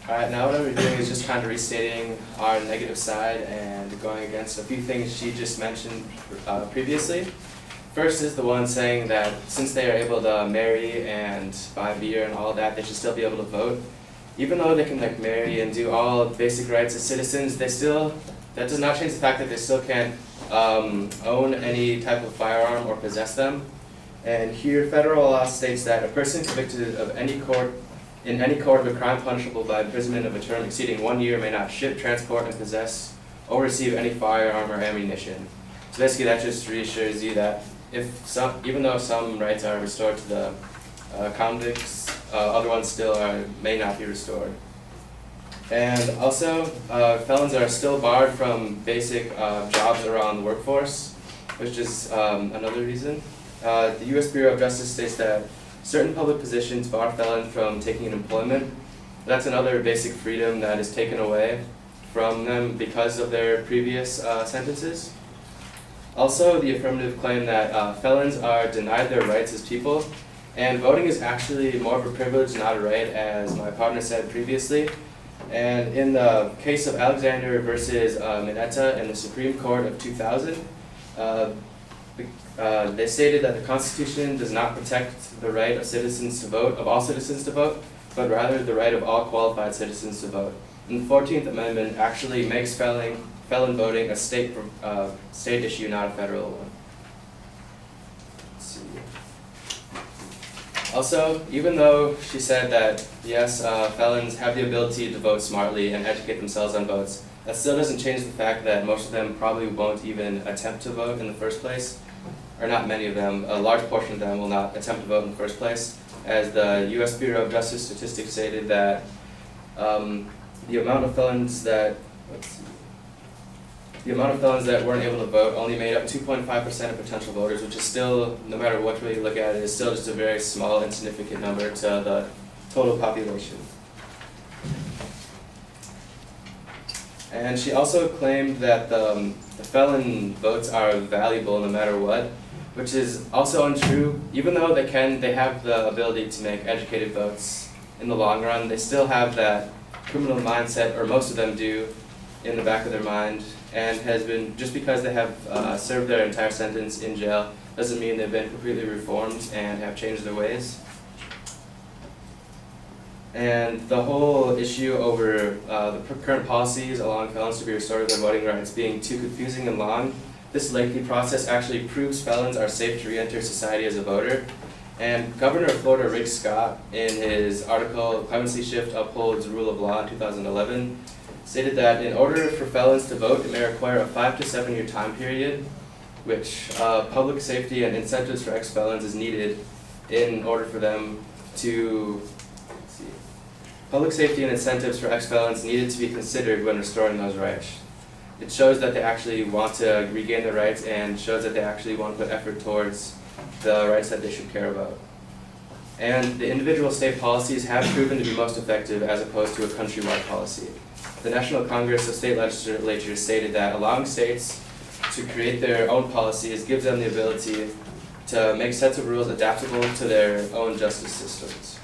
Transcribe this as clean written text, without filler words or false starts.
Alright, now what I'm doing is just kind of restating our negative side and going against a few things she just mentioned previously. First is the one saying that since they are able to marry and buy beer and all that, they should still be able to vote. Even though they can marry and do all basic rights as citizens, that does not change the fact that they still can't own any type of firearm or possess them. And here, federal law states that a person convicted of in any court of a crime punishable by imprisonment of a term exceeding 1 year may not ship, transport, and possess or receive any firearm or ammunition. So basically that just reassures you that even though some rights are restored to the convicts, other ones still may not be restored. And also, felons are still barred from basic jobs around the workforce, which is another reason. The U.S. Bureau of Justice states that certain public positions bar felons from taking an employment. That's another basic freedom that is taken away from them because of their previous sentences. Also, the affirmative claim that felons are denied their rights as people, and voting is actually more of a privilege, not a right, as my partner said previously. And in the case of Alexander versus Mineta in the Supreme Court of 2000, they stated that the Constitution does not protect the right of citizens to vote, of all citizens to vote, but rather the right of all qualified citizens to vote. And the 14th Amendment actually makes felon voting a state issue, not a federal one. Let's see. Also, even though she said that, yes, felons have the ability to vote smartly and educate themselves on votes, that still doesn't change the fact that most of them probably won't even attempt to vote in the first place. Or not many of them, a large portion of them will not attempt to vote in the first place, as the U.S. Bureau of Justice statistics stated that the amount of felons that weren't able to vote only made up 2.5% of potential voters, which is still, no matter what way you look at it, is still just a very small, insignificant number to the total population. And she also claimed that the felon votes are valuable no matter what, which is also untrue. Even though they have the ability to make educated votes in the long run, they still have that criminal mindset, or most of them do, in the back of their mind, and has been, just because they have served their entire sentence in jail, doesn't mean they've been completely reformed and have changed their ways. And the whole issue over the current policies allowing felons to be restored their voting rights being too confusing and long, this lengthy process actually proves felons are safe to re-enter society as a voter. And Governor of Florida Rick Scott, in his article "Clemency Shift Upholds Rule of Law" in 2011, stated that in order for felons to vote, it may require a 5 to 7 year time period, which public safety and incentives for ex-felons is needed in order for them to Public safety and incentives for ex-felons needed to be considered when restoring those rights. It shows that they actually want to regain their rights and shows that they actually want to put effort towards the rights that they should care about. And the individual state policies have proven to be most effective as opposed to a countrywide policy. The National Congress of State Legislatures stated that allowing states to create their own policies gives them the ability to make sets of rules adaptable to their own justice systems.